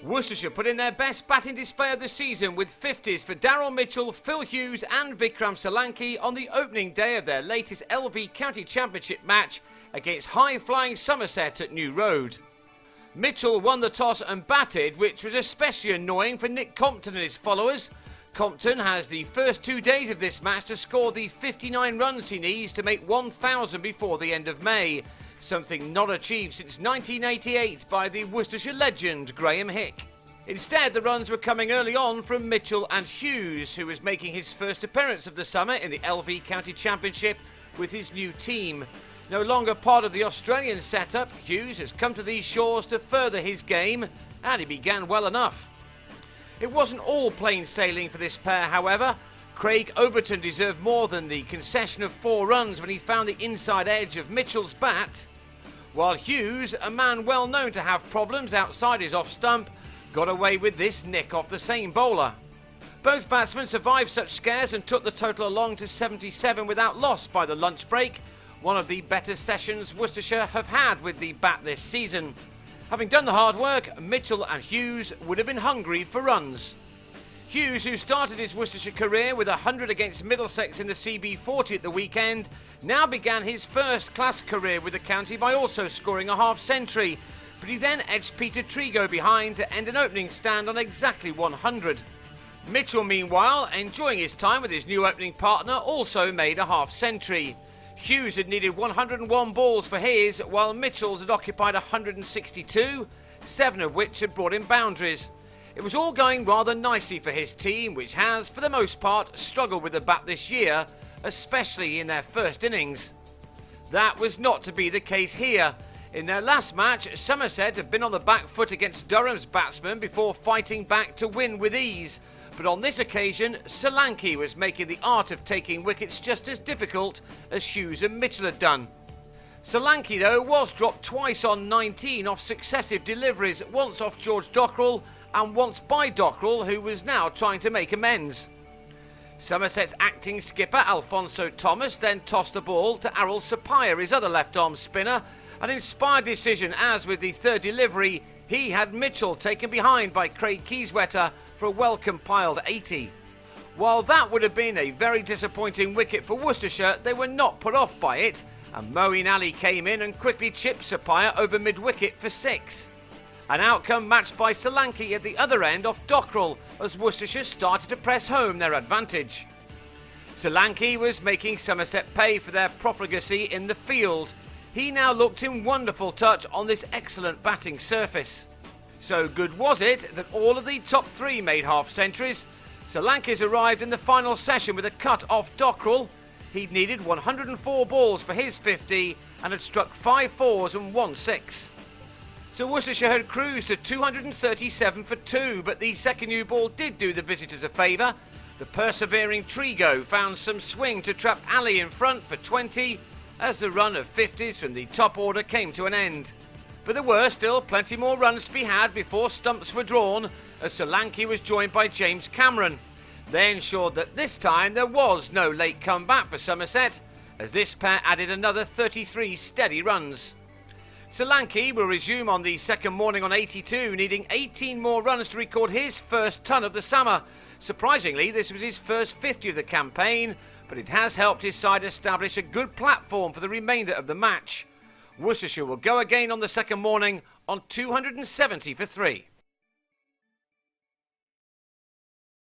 Worcestershire put in their best batting display of the season with 50s for Daryl Mitchell, Phil Hughes and Vikram Solanki on the opening day of their latest LV County Championship match against high-flying Somerset at New Road. Mitchell won the toss and batted, which was especially annoying for Nick Compton and his followers. Compton has the first 2 days of this match to score the 59 runs he needs to make 1,000 before the end of May, something not achieved since 1988 by the Worcestershire legend Graham Hick. Instead, the runs were coming early on from Mitchell and Hughes, who was making his first appearance of the summer in the LV County Championship with his new team. No longer part of the Australian setup, Hughes has come to these shores to further his game, and he began well enough. It wasn't all plain sailing for this pair, however. Craig Overton deserved more than the concession of 4 runs when he found the inside edge of Mitchell's bat, while Hughes, a man well known to have problems outside his off stump, got away with this nick off the same bowler. Both batsmen survived such scares and took the total along to 77 without loss by the lunch break, one of the better sessions Worcestershire have had with the bat this season. Having done the hard work, Mitchell and Hughes would have been hungry for runs. Hughes, who started his Worcestershire career with 100 against Middlesex in the CB40 at the weekend, now began his first-class career with the county by also scoring a half-century, but he then edged Peter Trigo behind to end an opening stand on exactly 100. Mitchell, meanwhile, enjoying his time with his new opening partner, also made a half-century. Hughes had needed 101 balls for his, while Mitchell's had occupied 162, 7 of which had brought in boundaries. It was all going rather nicely for his team, which has, for the most part, struggled with the bat this year, especially in their first innings. That was not to be the case here. In their last match, Somerset had been on the back foot against Durham's batsmen before fighting back to win with ease. But on this occasion, Solanki was making the art of taking wickets just as difficult as Hughes and Mitchell had done. Solanki, though, was dropped twice on 19 off successive deliveries, once off George Dockrell and once by Dockrell, who was now trying to make amends. Somerset's acting skipper, Alfonso Thomas, then tossed the ball to Arul Sapaya, his other left-arm spinner, an inspired decision as with the third delivery, he had Mitchell taken behind by Craig Keyswetter for a well-compiled 80. While that would have been a very disappointing wicket for Worcestershire, they were not put off by it, and Moeen Ali came in and quickly chipped Sapaya over mid-wicket for 6. An outcome matched by Solanki at the other end off Dockrell as Worcestershire started to press home their advantage. Solanki was making Somerset pay for their profligacy in the field. He now looked in wonderful touch on this excellent batting surface. So good was it that all of the top 3 made half-centuries. Solanki's arrived in the final session with a cut off Dockrell. He'd needed 104 balls for his 50 and had struck 5 fours and 1 6. So Worcestershire had cruised to 237 for 2, but the second new ball did do the visitors a favour. The persevering Trigo found some swing to trap Ali in front for 20 as the run of 50s from the top order came to an end. But there were still plenty more runs to be had before stumps were drawn, as Solanki was joined by James Cameron. They ensured that this time there was no late comeback for Somerset, as this pair added another 33 steady runs. Solanki will resume on the second morning on 82, needing 18 more runs to record his first ton of the summer. Surprisingly, this was his first 50 of the campaign, but it has helped his side establish a good platform for the remainder of the match. Worcestershire will go again on the second morning on 270 for 3.